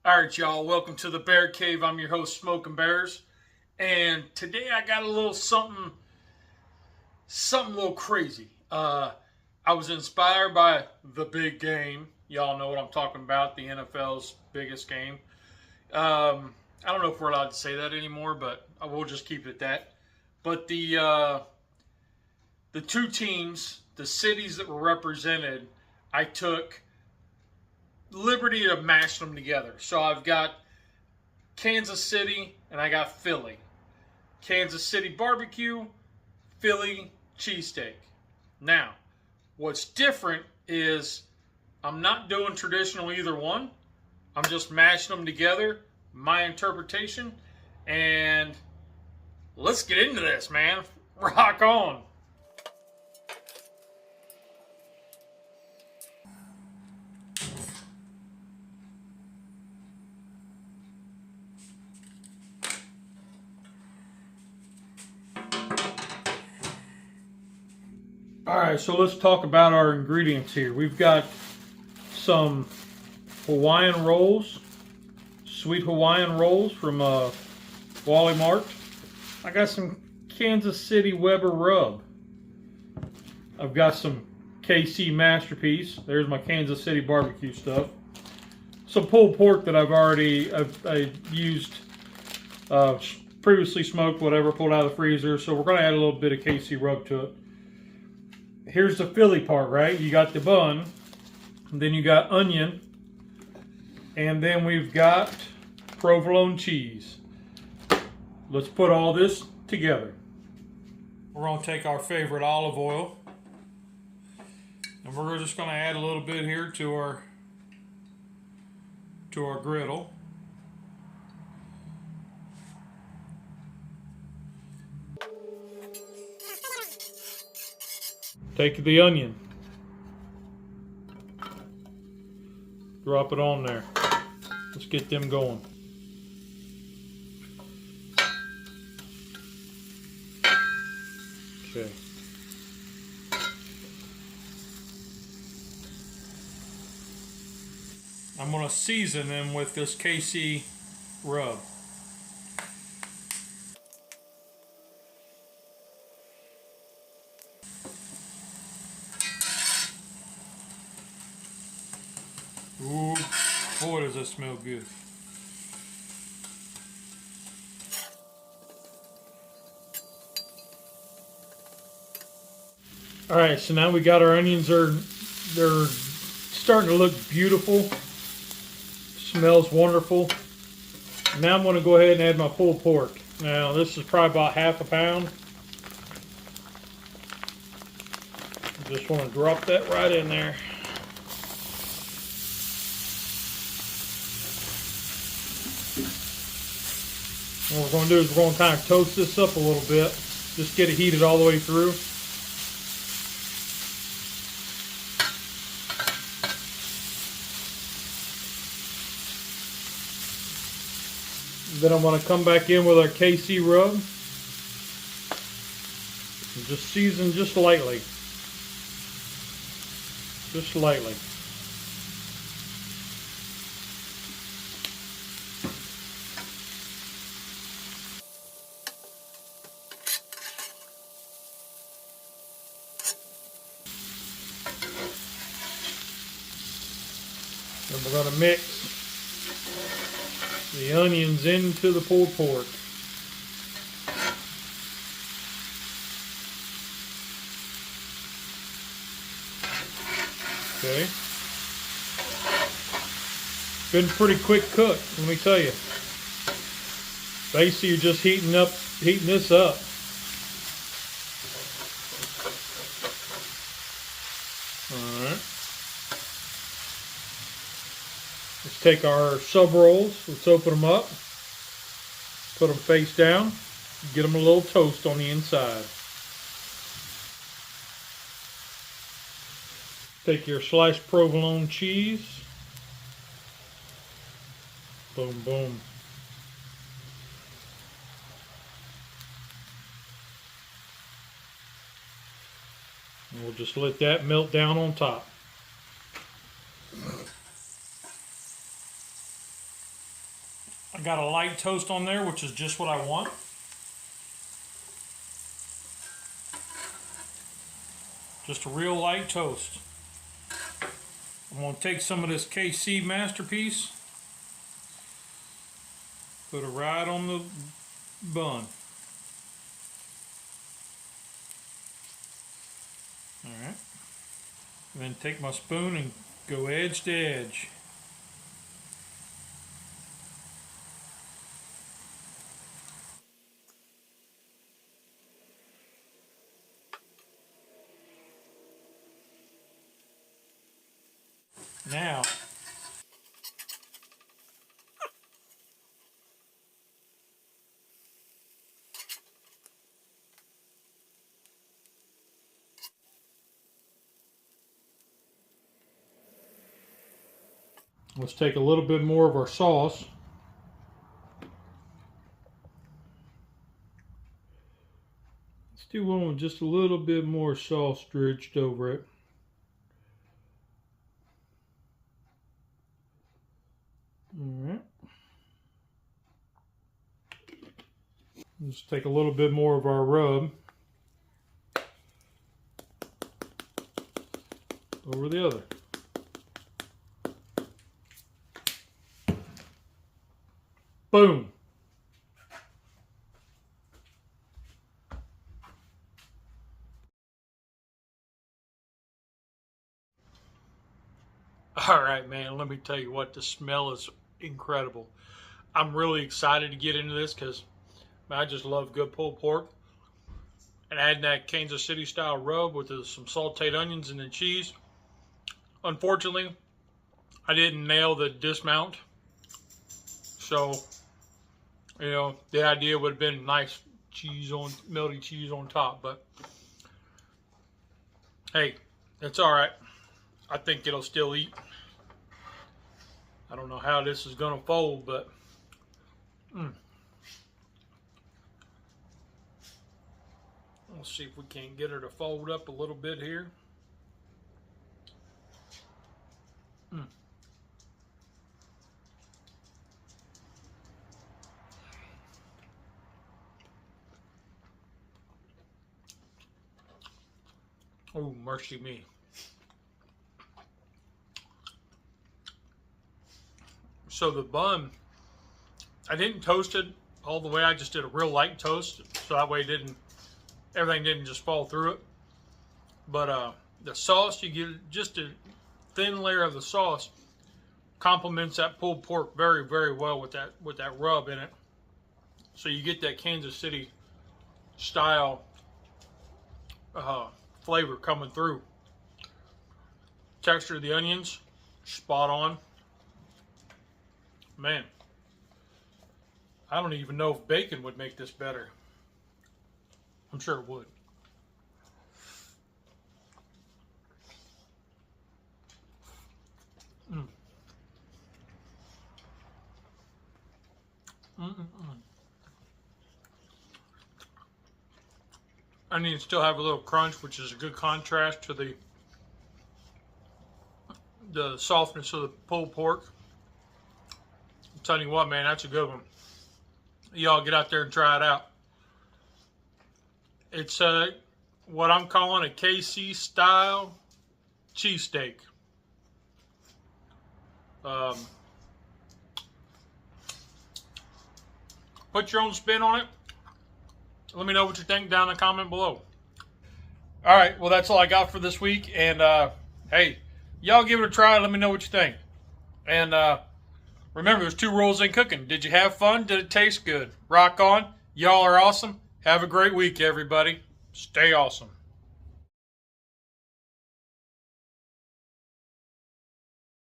Alright, y'all, welcome to the Bear Cave. I'm your host, Smoking Bears. And today I got a little something a little crazy. I was inspired by the big game. Y'all know what I'm talking about, the NFL's biggest game. I don't know if we're allowed to say that anymore, but I will just keep it at that. But the two teams, the cities that were represented, I took liberty of mashing them together. So I've got Kansas City and I got Philly. Kansas City barbecue, Philly cheesesteak. Now, what's different is I'm not doing traditional either one. I'm just mashing them together, my interpretation, and let's get into this, man. Rock on. Alright, so let's talk about our ingredients here. We've got some Hawaiian rolls, sweet Hawaiian rolls from Wally Mart. I got some Kansas City Weber rub. I've got some KC Masterpiece. There's my Kansas City barbecue stuff. Some pulled pork that I used, previously smoked, whatever, pulled out of the freezer. So we're going to add a little bit of KC rub to it. Here's the Philly part, right? You got the bun, and then you got onion, and then we've got provolone cheese. Let's put all this together. We're going to take our favorite olive oil, and we're just going to add a little bit here to our griddle. Take the onion, drop it on there. Let's get them going. Okay. I'm going to season them with this KC rub. Ooh, boy, does that smell good. All right, so now we got our onions. They're starting to look beautiful. Smells wonderful. Now I'm going to go ahead and add my pulled pork. Now this is probably about half a pound. Just want to drop that right in there. What we're going to do is we're going to kind of toast this up a little bit. Just get it heated all the way through. Then I'm going to come back in with our KC rub. And just season just lightly. Just lightly. And we're going to mix the onions into the pulled pork. Okay. Been pretty quick cook, let me tell you. Basically, you're just heating this up. Alright. Let's take our sub rolls, let's open them up, put them face down, get them a little toast on the inside. Take your sliced provolone cheese, boom, boom. And we'll just let that melt down on top. I got a light toast on there, which is just what I want. Just a real light toast. I'm going to take some of this KC Masterpiece, put it right on the bun. Alright. And then take my spoon and go edge to edge. Now, let's take a little bit more of our sauce. Let's do one with just a little bit more sauce dredged over it. Alright. Let's take a little bit more of our rub over the other. Boom. All right, man, let me tell you what, the smell is incredible. I'm really excited to get into this because I just love good pulled pork. And adding that Kansas City style rub with some sauteed onions and the cheese. Unfortunately, I didn't nail the dismount. So, you know, the idea would have been nice cheese on, melty cheese on top. But, hey, that's all right. I think it'll still eat. I don't know how this is going to fold, but let's see if we can't get her to fold up a little bit here. Oh, mercy me. So the bun, I didn't toast it all the way. I just did a real light toast, so that way everything didn't just fall through it. But the sauce, you get just a thin layer of the sauce, complements that pulled pork very, very well with that rub in it. So you get that Kansas City style flavor coming through. Texture of the onions, spot on. Man, I don't even know if bacon would make this better. I'm sure it would. Onions still have a little crunch, which is a good contrast to the softness of the pulled pork. I'm telling you what, man, that's a good one. Y'all get out there and try it out. It's what I'm calling a KC style cheesesteak. Put your own spin on it. Let me know what you think down in the comment below. All right, well, that's all I got for this week. And, hey, y'all give it a try. Let me know what you think. And remember, there's 2 rules in cooking. Did you have fun? Did it taste good? Rock on. Y'all are awesome. Have a great week, everybody. Stay awesome.